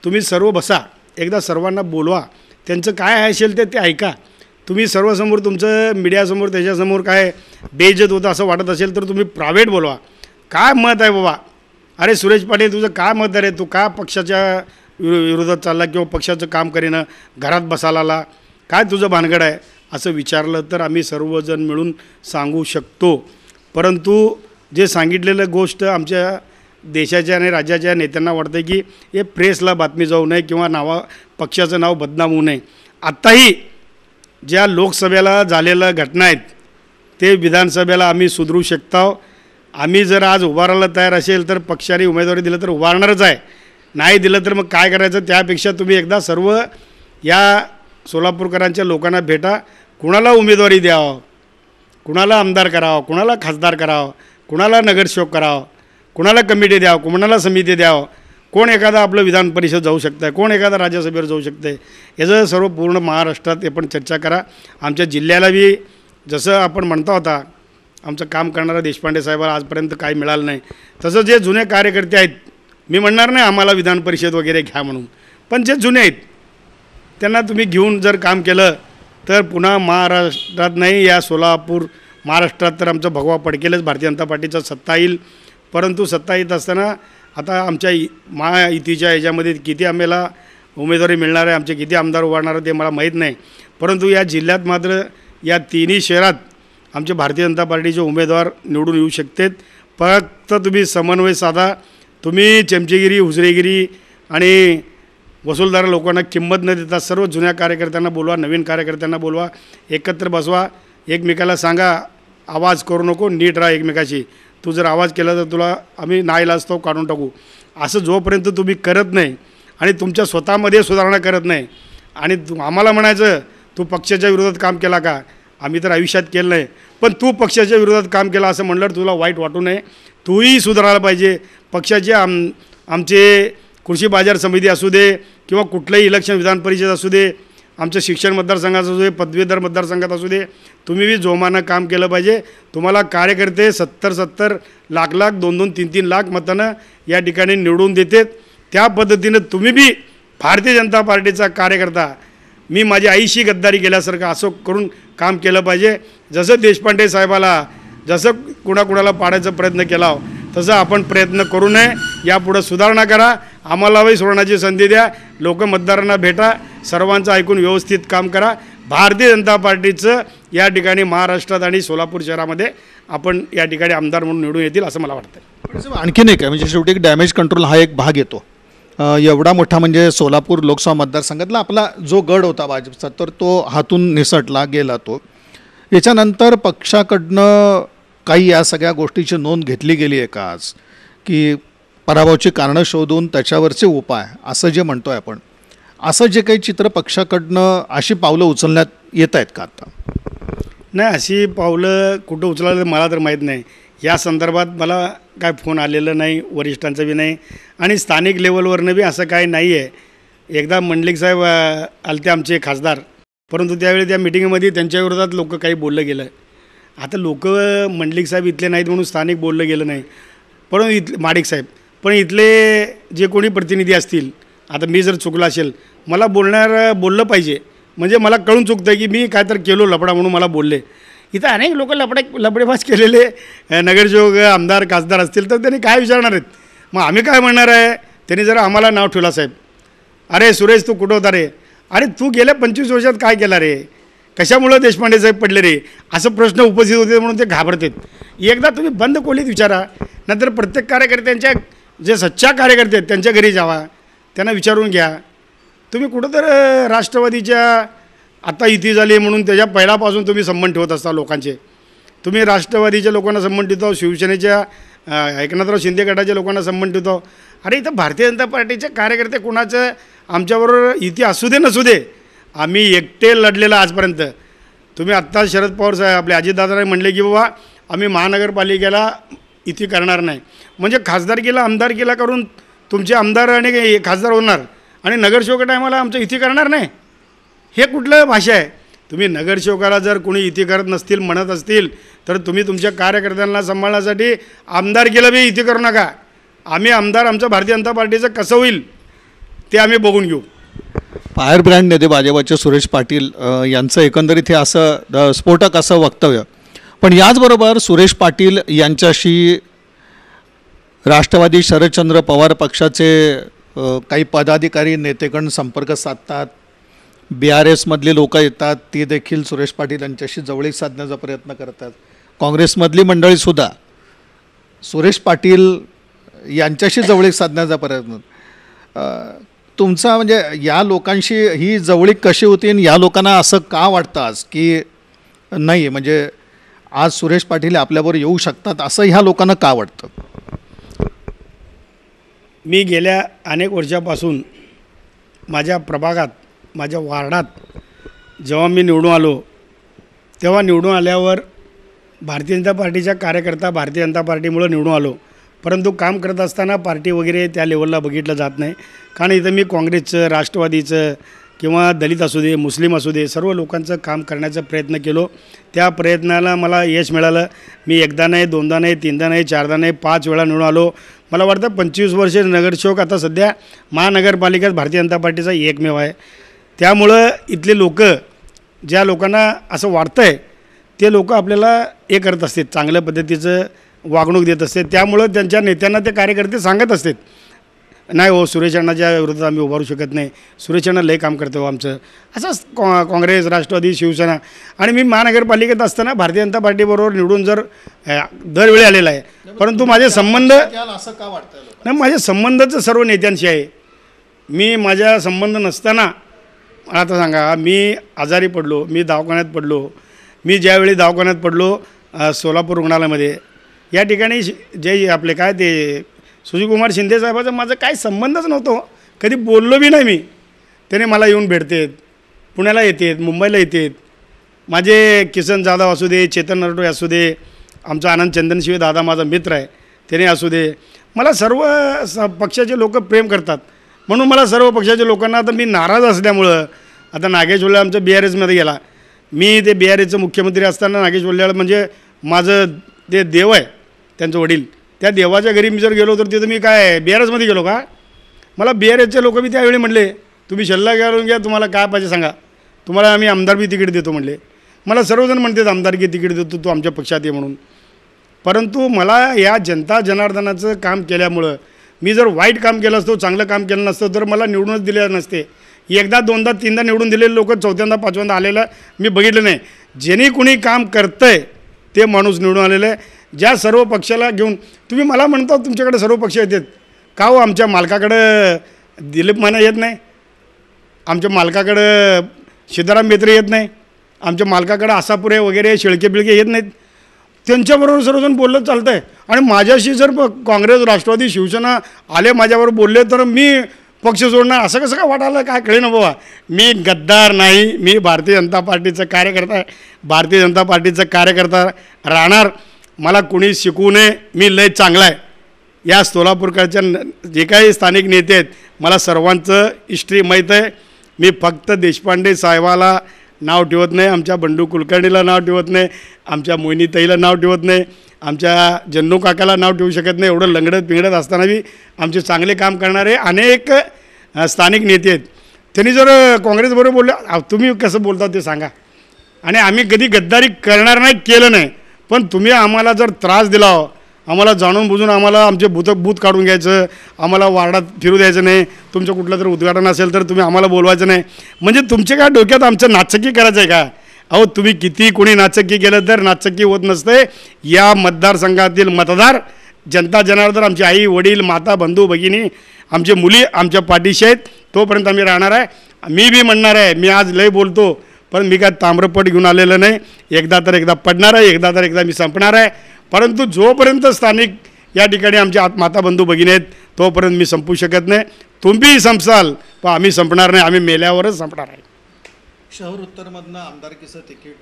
Speaker 1: तुम्ही सर्व बसा, एकदा सर्वांना बोलवा, त्यांचं काय असेल ते ऐका. तुम्ही सर्वसमोर तुमचं मीडियासमोर त्याच्यासमोर काय बेइज्जत होतं असं वाटत असेल तर तुम्ही प्रायव्हेट बोलवा. काय मत आहे बाबा, अरे सुरेश पाटील तुझं काय मत आहे रे, तू का पक्षाच्या विरोधात चालला किंवा पक्षाचं काम करीनं घरात बसायला काय तुझं भानगड आहे असं विचारलं तर आम्ही सर्वजण मिळून सांगू शकतो. परंतु जे सांगितलेलं गोष्ट आमच्या देशाच्या आणि राज्याच्या नेत्यांना वाटतं की हे प्रेसला बातमी जाऊ नये किंवा पक्षाचं नाव बदनाम होऊ नये. आत्ताही ज्या लोकसभेला झालेल्या घटना आहेत ते विधानसभेला आम्ही सुधरू शकतो. आम्ही जर आज उभारायला तयार असेल तर पक्षाने उमेदवारी दिलं तर उभारणारच आहे, नाही दिलं तर मग काय करायचं. त्यापेक्षा तुम्ही एकदा सर्व या सोलापूरकरांच्या लोकांना भेटा, कुणाला उमेदवारी द्यावं, कुणाला आमदार करावं, कुणाला खासदार करावं, कुणाला नगरसेवक करावं, कुणाला कमिटी द्यावं, कुणाला समिती द्यावं, कोण एखादा आपलं विधान परिषद जाऊ शकतं आहे, कोण एखादा राज्यसभेवर जाऊ शकतं आहे, याचं सर्व पूर्ण महाराष्ट्रात हे पण चर्चा करा. आमच्या जिल्ह्याला बी जसं आपण म्हणता होता आमचं काम करणारा देशपांडे साहेबाला आजपर्यंत काही मिळालं नाही, तसं जे जुने कार्यकर्ते आहेत, मी म्हणणार नाही आम्हाला विधान परिषद वगैरे घ्या म्हणून, पण जे जुने आहेत त्यांना तुम्ही घेऊन जर काम केलं तर पुन्हा महाराष्ट्रात नाही या सोलापूर महाराष्ट्रात तर आमचं भगवा पडकेलच भारतीय जनता पार्टीचा सत्ता येईल. परंतु सत्ता येत असताना आता आमच्या महायुतीच्या ह्याच्यामध्ये किती आम्हाला उमेदवारी मिळणार आहे, आमचे किती आमदार उभारणार आहे ते मला माहीत नाही. परंतु या जिल्ह्यात मात्र या तिन्ही शहरात आमचे भारतीय जनता पार्टीचे उमेदवार निवडून येऊ शकतात. फक्त तुम्ही समन्वय साधा, तुम्ही चमचेगिरी हुजरेगिरी आणि वसूलदार लोकांना किंमत न देता सर्व जुन्या कार्यकर्त्यांना बोलवा, नवीन कार्यकर्त्यांना बोलवा, एकत्र बसवा, एकमेकाला सांगा आवाज करू नको, नीट राहा एकमेकाशी. तू जर आवाज केला तर तुला आम्ही नाईलाज काढून टाकू. असं जोपर्यंत तुम्ही करत नाही आणि तुमच्या स्वतःमध्ये सुधारणा करत नाही आणि आम्हाला म्हणायचं तू पक्षाच्या विरोधात काम केला का, आम्ही तर आयुष्यात केलं नाही, पण तू पक्षाच्या विरोधात काम केलं असं म्हणलं तुला वाईट वाटू नये. तूही सुधारायला पाहिजे. पक्षाचे आमचे कृषी बाजार समिती असू दे किंवा कुठलंही इलेक्शन विधान परिषद असू दे, आमचं शिक्षण मतदारसंघात असू दे, पदवीधर मतदारसंघात असू दे, तुम्ही बी जोमानं काम केलं पाहिजे. तुम्हाला कार्यकर्ते 70 लाख 2-2, 3-3 लाख मतानं या ठिकाणी निवडून देतात. त्या पद्धतीनं तुम्ही बी भारतीय जनता पार्टीचा कार्यकर्ता मी माझ्या आईशी गद्दारी केल्यासारखं असं करून काम केलं पाहिजे. जसं देशपांडे साहेबाला जसं कुणाला पाडायचा प्रयत्न केला तसं आपण प्रयत्न करू नये. यापुढं सुधारणा करा, आम्हालाही सोडण्याची संधी द्या, लोक मतदारांना भेटा, सर्वांचं ऐकून व्यवस्थित काम करा. भारतीय जनता पार्टीचं या ठिकाणी महाराष्ट्रात आणि सोलापूर शहरामध्ये आपण या ठिकाणी आमदार म्हणून निवडून येतील असं मला वाटतं.
Speaker 2: आणखीन एक आहे म्हणजे शेवटी एक डॅमेज कंट्रोल हा एक भाग येतो. एवढा मोठा म्हणजे सोलापूर लोकसभा मतदारसंघातला आपला जो गड होता भाजपचा तर तो हातून निसटला गेला. तो याच्यानंतर पक्षाकडनं काही या सगळ्या गोष्टीची नोंद घेतली गेली आहे का आज, की पराभवाची कारणं शोधून त्याच्यावरचे उपाय असं जे म्हणतो आहे आपण, असं जे काही चित्र पक्षाकडनं अशी पावलं उचलण्यात येत आहेत का आता?
Speaker 1: नाही, अशी पावलं कुठं उचलायला मला तर माहीत नाही. या संदर्भात मला काय फोन आलेलं नाही, वरिष्ठांचं बी नाही आणि स्थानिक लेवलवरनं बी असं काही नाही आहे. एकदा मंडलिक साहेब आलते आमचे खासदार, परंतु त्यावेळी त्या मिटिंगमध्ये त्यांच्या विरोधात लोक काही बोललं गेलं. आता लोक मंडलिक साहेब इथले नाहीत म्हणून स्थानिक बोललं गेलं नाही, परंतु माडिक साहेब पण इथले जे कोणी प्रतिनिधी असतील, आता मी जर चुकला असेल मला बोललं पाहिजे, म्हणजे मला कळून चुकतं की मी काय तर केलो लफडा म्हणून मला बोलले. इथं अनेक लोक लफडेबाज केलेले नगरसेवक आमदार खासदार असतील तर त्यांनी काय विचारणार आहेत. मग आम्ही काय म्हणणार आहे, त्यांनी जरा आम्हाला नाव ठेवला साहेब, अरे सुरेश तू कुठं होता रे, अरे तू गेल्या 25 वर्षात काय केला रे, कशामुळं देशपांडे साहेब पडले रे असं प्रश्न उपस्थित होते म्हणून ते घाबरतात. एकदा तुम्ही बंद खोलीत विचारा, नंतर प्रत्येक कार्यकर्त्यांच्या जे सच्चा कार्यकर्ते आहेत त्यांच्या घरी जावा, त्यांना विचारून घ्या. तुम्ही कुठं तर राष्ट्रवादीच्या आता इथे झाली म्हणून त्याच्या पहिल्यापासून तुम्ही संबंध ठेवत असता लोकांचे. तुम्ही राष्ट्रवादीच्या लोकांना संबंध ठेवतो, शिवसेनेच्या एकनाथराव शिंदे गटाच्या लोकांना संबंध ठेवतो. अरे इथं भारतीय जनता पार्टीचे कार्यकर्ते कुणाचं आमच्याबरोबर इथे असू दे नसू दे, आम्ही एकटे लढलेलं आजपर्यंत. तुम्ही आत्ता शरद पवार साहेब आपले अजितदादाने म्हणले की बाबा आम्ही महानगरपालिकेला इथे करणार नाही, म्हणजे खासदारकीला आमदारकीला करून तुमचे आमदार आणि खासदार होणार आणि नगरसेवक टायमाला आमचं इथे करणार नाही. हे कुठलं भाषा आहे? तुम्ही नगरसेवकाला जर कोणी इथे करत नसतील म्हणत असतील तर तुम्ही तुमच्या कार्यकर्त्यांना सांभाळण्यासाठी आमदारकीला बी इथे करू नका. आम्ही आमदार आमचं भारतीय जनता पार्टीचं कसं होईल ते आम्ही बघून घेऊ.
Speaker 2: फायर ब्रँड नेते भाजपचे सुरेश पाटील यांचं एकंदरीत हे असं स्फोटक असं वक्तव्य. पण याचबरोबर सुरेश पाटील यांच्याशी राष्ट्रवादी शरदचंद्र पवार पक्षाचे काही पदाधिकारी नेतेगण संपर्क साधतात. BRSमधली लोक येतात, ती देखील सुरेश पाटील यांच्याशी जवळीक साधण्याचा प्रयत्न करतात. काँग्रेसमधली मंडळीसुद्धा सुरेश पाटील यांच्याशी जवळीक साधण्याचा प्रयत्न. तुमचा म्हणजे या लोकांशी ही जवळीक कशी होती आणि या लोकांना असं का वाटतं आज की नाही म्हणजे आज सुरेश पाटील आपल्याबरोबर येऊ शकतात असं ह्या लोकांना का वाटतं?
Speaker 1: मी गेल्या अनेक वर्षापासून माझ्या प्रभागात माझ्या वार्डात जेव्हा मी निवडून आलो तेव्हा निवडून आल्यावर भारतीय जनता पार्टीचा कार्यकर्ता भारतीय जनता पार्टीमुळं निवडून आलो, परंतु काम करत असताना पार्टी वगैरे त्या लेवलला बघितलं जात नाही. कारण इथं मी काँग्रेसचं, राष्ट्रवादीचं किंवा दलित असू दे, मुस्लिम असू दे, सर्व लोकांचं काम करण्याचा प्रयत्न केलो. त्या प्रयत्नाला मला यश मिळालं. मी एकदा नाही, दोनदा नाही, तीनदा नाही, चारदा नाही, 5 वेळा निवडून आलो. मला वाटतं 25 वर्षे नगरसेवक आता सध्या महानगरपालिकेत भारतीय जनता पार्टीचा एकमेव आहे. त्यामुळं इथले लोक ज्या लोकांना असं वाटतं आहे ते लोक आपल्याला हे करत असतात, चांगल्या पद्धतीचं वागणूक देत असते. त्यामुळं त्यांच्या नेत्यांना ते कार्यकर्ते सांगत असतात नाही हो सुरेश अण्णाच्या विरोधात आम्ही उभारू शकत नाही, सुरेश अण्णा लय काम करतो आमचं. असंच काँग्रेस, राष्ट्रवादी, शिवसेना आणि मी महानगरपालिकेत असताना भारतीय जनता पार्टीबरोबर निवडून जर दरवेळी आलेला आहे, परंतु माझे संबंध
Speaker 2: असं का वाटतं?
Speaker 1: नाही, माझे संबंधच सर्व नेत्यांशी आहे. मी माझ्या संबंध नसताना आता सांगा मी आजारी पडलो, मी दवाखान्यात पडलो. मी ज्यावेळी दवाखान्यात पडलो सोलापूर रुग्णालयामध्ये, या ठिकाणी जे आपले काय ते सुशीलकुमार शिंदे साहेबाचा माझा काही संबंधच नव्हतो, कधी बोललो बी नाही मी. त्याने मला येऊन भेटतात, पुण्याला येतात, मुंबईला येतात. माझे किसन जाधव असू दे, चेतन नरडोळे असू दे, आमचा आनंद चंदनशिवे दादा माझा मित्र आहे त्याने असू दे, मला सर्व पक्षाचे लोक प्रेम करतात. म्हणून मला सर्व पक्षाच्या लोकांना आता मी नाराज असल्यामुळं आता नागेश वल्ल्याळ आमचं BRSमध्ये गेला. मी ते BRSचं मुख्यमंत्री असताना नागेश वल्ल्याळ म्हणजे माझं ते देव आहे, त्यांचं वडील. त्या देवाच्या घरी मी जर गेलो तर तिथं मी काय BRSमध्ये गेलो का? मला BRSचे लोक मी त्यावेळी म्हणले तुम्ही सल्ला घालून घ्या, तुम्हाला काय पाहिजे सांगा, तुम्हाला आम्ही आमदार बी तिकीट देतो म्हणले. मला सर्वजण म्हणतात आमदारकी तिकीट देतो, तू आमच्या पक्षात ये म्हणून. परंतु मला या जनता जनार्दनाचं काम केल्यामुळं मी जर वाईट काम केलं असतो, चांगलं काम केलं नसतं तर मला निवडूनच दिले नसते. एकदा, दोनदा, तीनदा निवडून दिलेले लोक चौथ्यांदा, पाचव्यांदा आलेलं मी बघितलं नाही. ज्यांनी कुणी काम करतं आहे ते माणूस निवडून आलेलं आहे. ज्या सर्व पक्षाला घेऊन तुम्ही मला म्हणता तुमच्याकडे सर्व पक्ष येतात का हो? आमच्या मालकाकडं दिलीप माने येत नाही, आमच्या मालकाकडं सिद्धाराम बेत्रे येत नाही, आमच्या मालकाकडं आसापुरे वगैरे शेळके बिळके येत नाहीत. त्यांच्याबरोबर सर्वजण बोललं चालतं आहे. आणि माझ्याशी जर काँग्रेस, राष्ट्रवादी, शिवसेना आले माझ्याबरोबर बोलले तर मी पक्ष सोडणार असं कसं काय वाटायला काय कळे ना बाबा. मी गद्दार नाही, मी भारतीय जनता पार्टीचं कार्यकर्ता आहे, भारतीय जनता पार्टीचं कार्यकर्ता राहणार. मला कुणी शिकवू नये, मी लय चांगला आहे. या सोलापूरकडच्या जे काही स्थानिक नेते आहेत मला सर्वांचं हिस्ट्री माहीत आहे. मी फक्त देशपांडे साहेबाला नाव ठेवत नाही, आमच्या बंडू कुलकर्णीला नाव ठेवत नाही, आमच्या मोहिनीताईला नाव ठेवत नाही, आमच्या जन्नू काकाला नाव ठेवू शकत नाही. एवढं लंगडत पिंगडत असताना बी आमचे चांगले काम करणारे अनेक स्थानिक नेते आहेत. त्यांनी जर काँग्रेसबरोबर बोलले, तुम्ही कसं बोलता ते सांगा. आणि आम्ही कधी गद्दारी करणार नाही, केलं नाही. पण तुम्ही आम्हाला जर त्रास दिला, आम्हाला जाणून बुजून आम्हाला आमचे बूथ काढून घ्यायचं, आम्हाला वार्डात फिरू द्यायचं नाही, तुमचं कुठलं तरी उद्घाटन असेल तर तुम्ही आम्हाला बोलवायचं नाही, म्हणजे तुमच्या काय डोक्यात आमचं नाचकी करायचं आहे का? अहो तुम्ही किती कोणी नाचक्की केलं तर नाचक्की होत नसते. या मतदारसंघातील मतदार जनता जनार्दन आमची आई वडील माता बंधू भगिनी आमचे मुली आमच्या पाठीशी आहेत. तोपर्यंत आम्ही राहणार आहे. मी बी म्हणणार आहे, मी आज लय बोलतो पण मी काय ताम्रपट घेऊन आलेलं नाही. एकदा तर एकदा पडणार आहे, एकदा तर एकदा मी संपणार आहे. परंतु जोपर्यंत स्थानिक या ठिकाणी आमच्या माता बंधू भगिनी आहेत तोपर्यंत मी संपू शकत नाही. तुम्हीही संपसाल पण आम्ही संपणार नाही. आम्ही मेल्यावरच संपणार आहे.
Speaker 2: शहर उत्तरमधनं आमदारकीचं तिकीट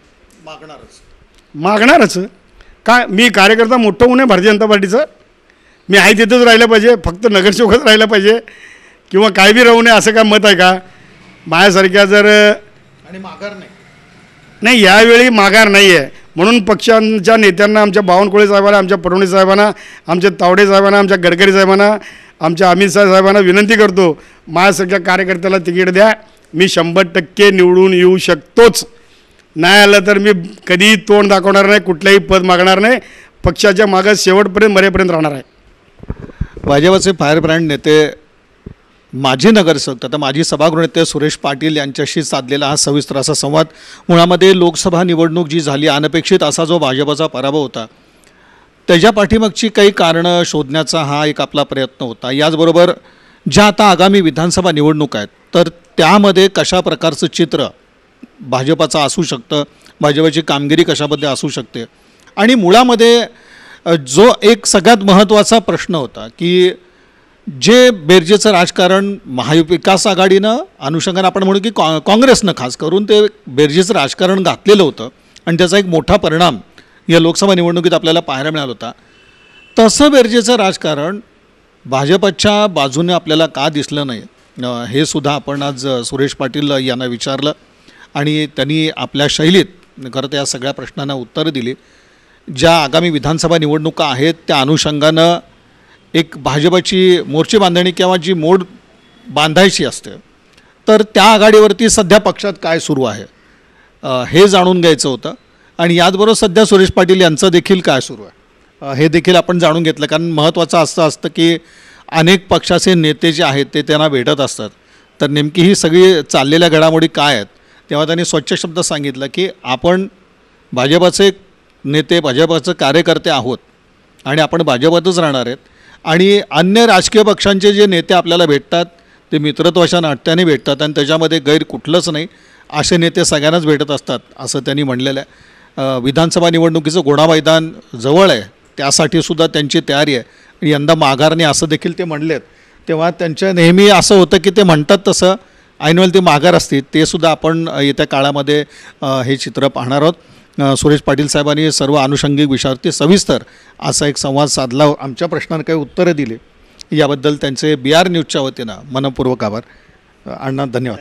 Speaker 1: मागणारच काय. मी कार्यकर्ता मोठं होऊ नये भारतीय जनता पार्टीचं. मी आहे तिथंच राहिलं पाहिजे, फक्त नगरसेवकच राहिलं पाहिजे किंवा काय बी राहू नये असं काय मत आहे का माझ्यासारख्या? जर
Speaker 2: आणि माघार
Speaker 1: नाही, यावेळी माघार नाही आहे. म्हणून पक्षांच्या नेत्यांना, आमच्या बावनकुळे साहेबांना, आमच्या फडणवीस साहेबांना, आमच्या तावडे साहेबांना, आमच्या गडकरी साहेबांना, आमच्या अमित शाह साहेबांना विनंती करतो, माझ्यासारख्या कार्यकर्त्याला तिकीट द्या. मी 100% निवडून येऊ शकतोच. नाही आलं तर मी कधीही तोंड दाखवणार नाही, कुठलंही पद मागणार नाही. पक्षाच्या मागं शेवटपर्यंत मरेपर्यंत राहणार आहे.
Speaker 2: भाजपचे फायर ब्रँड नेते माजी नगरसेवक आता माजी सभागृह नेते सुरेश पाटील यांच्याशी साधलेला हा सविस्तर असा संवाद. मुळामध्ये लोकसभा निवडणूक जी झाली अनपेक्षित असा जो भाजपचा पराभव होता त्याच्या पाठीमागची काही कारणं शोधण्याचा हा एक आपला प्रयत्न होता. याचबरोबर ज्या आता आगामी विधानसभा निवडणूक आहेत तर त्यामध्ये कशा प्रकारचं चित्र भाजपाचं असू शकतं, भाजपाची कामगिरी कशामध्ये असू शकते आणि मुळामध्ये जो एक सगळ्यात महत्त्वाचा प्रश्न होता की जे बेरजेचं राजकारण महाविकास आघाडीनं अनुषंगानं आपण म्हणू की काँग्रेसनं खास करून ते बेरजेचं राजकारण घातलेलं होतं आणि त्याचा एक मोठा परिणाम या लोकसभा निवडणुकीत आपल्याला पाहायला मिळाला होता. तसं बेरजेचं राजकारण भाजपच्या बाजूने आपल्याला का दिसलं नाही हे सुद्धा आपण आज सुरेश पाटील यांना विचारलं आणि त्यांनी आपल्या शैलीत खरं तर या सगळ्या प्रश्नांना उत्तरं दिली. ज्या आगामी विधानसभा निवडणुका आहेत त्या अनुषंगानं एक भाजपची मोर्चे बांधणी किंवा जी मोड बांधायची असते तर त्या आघाडीवरती सध्या पक्षात काय सुरू आहे हे जाणून घ्यायचं होतं आणि याचबरोबर सध्या सुरेश पाटील यांचं देखील काय सुरू आहे हे देखील आपण जाणून घेतलं. कारण महत्त्वाचं असतं की अनेक पक्षाचे नेते जे आहेत ते त्यांना भेटत असतात तर नेमकी ही सगळी चाललेल्या घडामोडी काय आहेत तेव्हा त्यांनी स्वच्छ शब्द सांगितलं की आपण भाजपाचे नेते भाजपाचे कार्यकर्ते आहोत आणि आपण भाजपातच राहणार आहेत आणि अन्य राजकीय पक्षांचे जे नेते आपल्याला भेटतात ते मित्रत्वाच्या नाट्याने भेटतात आणि त्याच्यामध्ये गैर कुठलंच नाही. असे नेते सगळ्यांनाच भेटत असतात असं त्यांनी म्हणलेलं आहे. विधानसभा निवडणुकीचं घोडा मैदान जवळ आहे त्यासाठी सुद्धा त्यांची तयारी आहे. यंदा माघार नाही असं देखील ते म्हणलेत. तेव्हा त्यांच्या नेहमी असं होतं की ते म्हणतात तसं ऐनवेळी ते माघार असते. ते सुद्धा आपण येत्या काळामध्ये हे चित्र पाहणार आहोत. सुरेश पाटील साहेबांनी सर्व आनुषंगिक विषयावरती सविस्तर असा एक संवाद साधला. आमच्या प्रश्नांना काही उत्तरं दिली याबद्दल त्यांचे BR न्यूजच्या वतीनं मनपूर्वक आभार. अण्णा धन्यवाद.